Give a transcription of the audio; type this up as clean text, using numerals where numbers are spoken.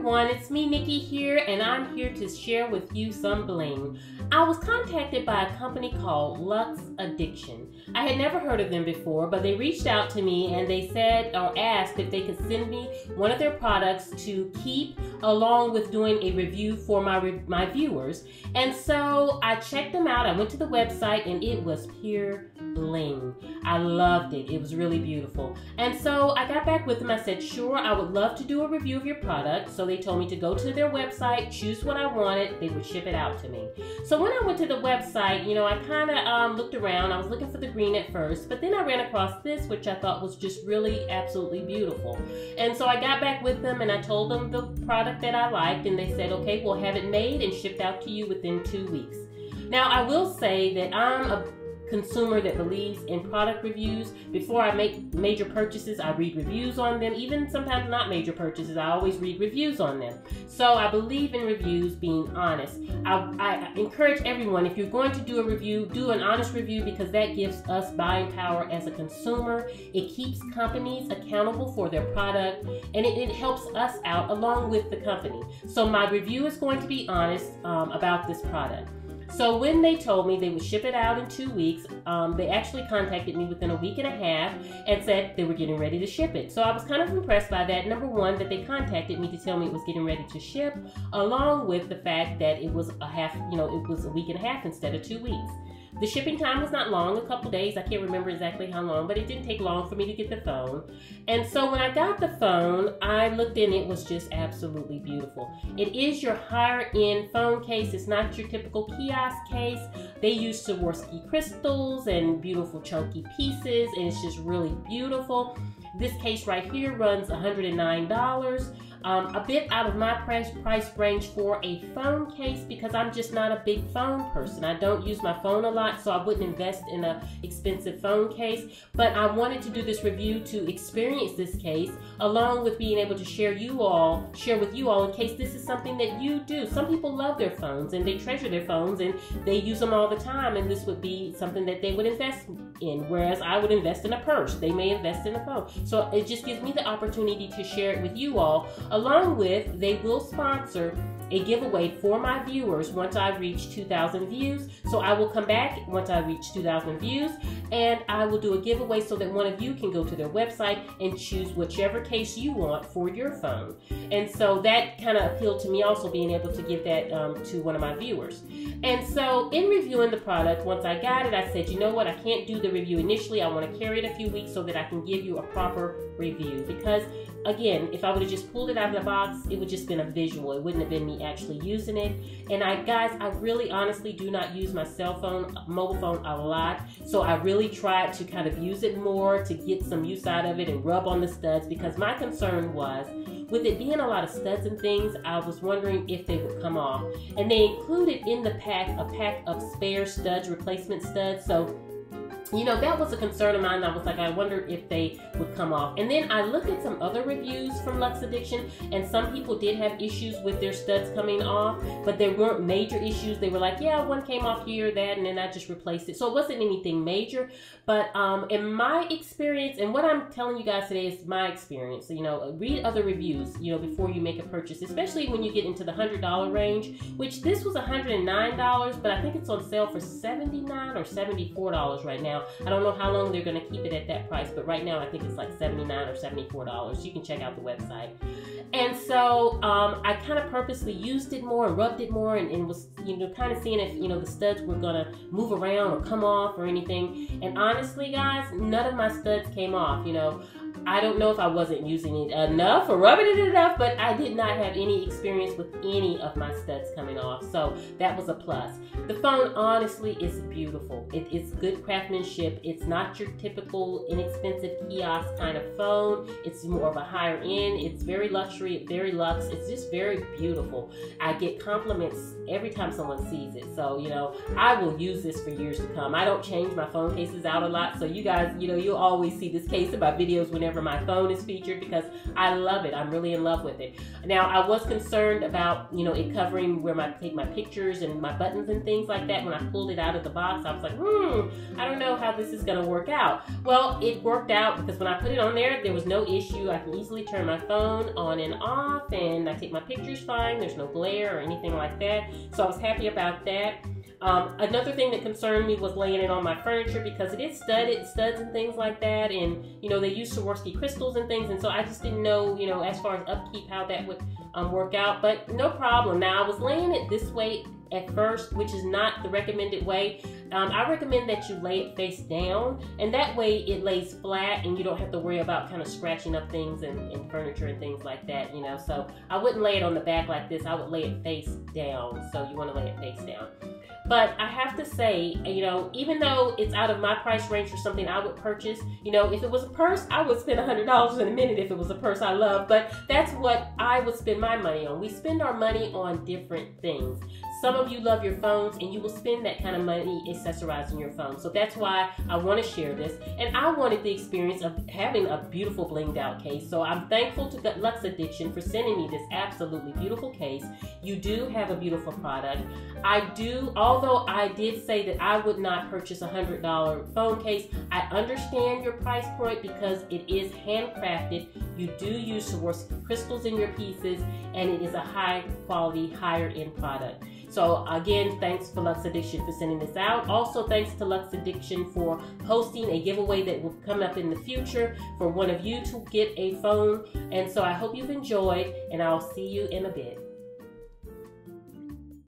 everyone, it's me Nikki here, and I'm here to share with you some bling. I was contacted by a company called Lux Addiction. I had never heard of them before, but they reached out to me and they said or asked if they could send me one of their products to keep along with doing a review for my viewers. And so I checked them out. I went to the website and it was pure bling. I loved it. It was really beautiful. And so I got back with them. I said, sure, I would love to do a review of your product. So they told me to go to their website, choose what I wanted. They would ship it out to me. So when I went to the website, you know, I kind of looked around. I was looking for the green at first, but then I ran across this, which I thought was just really absolutely beautiful. And so I got back with them and I told them the product that I liked, and they said, okay, we'll have it made and shipped out to you within 2 weeks. Now, I will say that I'm a consumer that believes in product reviews. Before I make major purchases, I read reviews on them. Even sometimes not major purchases, I always read reviews on them. So I believe in reviews, being honest. I encourage everyone, if you're going to do a review, do an honest review, because that gives us buying power as a consumer. It keeps companies accountable for their product, and it helps us out along with the company. So my review is going to be honest about this product. So when they told me they would ship it out in 2 weeks, they actually contacted me within a week and a half and said they were getting ready to ship it. So I was kind of impressed by that. Number one, that they contacted me to tell me it was getting ready to ship, along with the fact that it was it was a week and a half instead of 2 weeks. The shipping time was not long, a couple days. I can't remember exactly how long, but it didn't take long for me to get the phone. And so when I got the phone, I looked in, it was just absolutely beautiful. It is your higher end phone case. It's not your typical kiosk case. They use Swarovski crystals and beautiful chunky pieces, and it's just really beautiful. This case right here runs $109. A bit out of my price range for a phone case, because I'm just not a big phone person. I don't use my phone a lot, so I wouldn't invest in an expensive phone case. But I wanted to do this review to experience this case, along with being able to share with you all in case this is something that you do. Some people love their phones and they treasure their phones and they use them all the time, and this would be something that they would invest in, whereas I would invest in a purse. They may invest in a phone. So it just gives me the opportunity to share it with you all. Along with, they will sponsor a giveaway for my viewers once I reach 2,000 views. So I will come back once I reach 2,000 views, and I will do a giveaway so that one of you can go to their website and choose whichever case you want for your phone. And so that kind of appealed to me, also being able to give that to one of my viewers. And so in reviewing the product, once I got it, I said, you know what, I can't do the review initially. I want to carry it a few weeks so that I can give you a proper review. Because again, if I would have just pulled it out of the box, it would just been a visual. It wouldn't have been me actually using it. And guys, I really honestly do not use my cell phone, mobile phone a lot. So I really tried to kind of use it more to get some use out of it and rub on the studs, because my concern was, with it being a lot of studs and things, I was wondering if they would come off. And they included in the pack a pack of spare studs, replacement studs. So, you know, that was a concern of mine. I was like, I wondered if they would come off. And then I looked at some other reviews from Lux Addiction, and some people did have issues with their studs coming off, but there weren't major issues. They were like, yeah, one came off here, that, and then I just replaced it. So it wasn't anything major. But in my experience, and what I'm telling you guys today is my experience, you know, read other reviews, you know, before you make a purchase, especially when you get into the $100 range, which this was $109, but I think it's on sale for $79 or $74 right now. I don't know how long they're going to keep it at that price, but right now I think it's like $79 or $74. You can check out the website. And so I kind of purposely used it more and rubbed it more, and was, you know, kind of seeing if, you know, the studs were going to move around or come off or anything. And honestly, guys, none of my studs came off. You know, I don't know if I wasn't using it enough or rubbing it enough, but I did not have any experience with any of my studs coming off. So that was a plus. The phone, honestly, is beautiful. It's good craftsmanship. It's not your typical inexpensive kiosk kind of phone. It's more of a higher end. It's very luxury, very luxe. It's just very beautiful. I get compliments every time someone sees it. So, you know, I will use this for years to come. I don't change my phone cases out a lot. So you guys, you know, you'll always see this case in my videos whenever whenever my phone is featured because I love it. I'm really in love with it. Now, I was concerned about, you know, it covering where I take my pictures and my buttons and things like that. When I pulled it out of the box, I was like, I don't know how this is going to work out. Well, it worked out because when I put it on there was no issue. I can easily turn my phone on and off, and I take my pictures fine. There's no glare or anything like that. So I was happy about that. Another thing that concerned me was laying it on my furniture because it is studded, studs and things like that, and you know, they use Swarovski crystals and things, and so I just didn't know, you know, as far as upkeep, how that would work out, but no problem. Now, I was laying it this way at first, which is not the recommended way. I recommend that you lay it face down, and that way it lays flat and you don't have to worry about kind of scratching up things and furniture and things like that, you know. So I wouldn't lay it on the back like this. I would lay it face down, so you want to lay it face down. But I have to say, you know, even though it's out of my price range for something I would purchase, you know, if it was a purse, I would spend $100 in a minute if it was a purse I love. But that's what I would spend my money on. We spend our money on different things. Some of you love your phones, and you will spend that kind of money accessorizing your phone. So that's why I want to share this. And I wanted the experience of having a beautiful blinged out case. So I'm thankful to Lux Addiction for sending me this absolutely beautiful case. You do have a beautiful product. Although I did say that I would not purchase a $100 phone case, I understand your price point because it is handcrafted. You do use Swarovski crystals in your pieces, and it is a high quality, higher end product. So again, thanks for Lux Addiction for sending this out. Also, thanks to Lux Addiction for hosting a giveaway that will come up in the future for one of you to get a phone. And so I hope you've enjoyed, and I'll see you in a bit.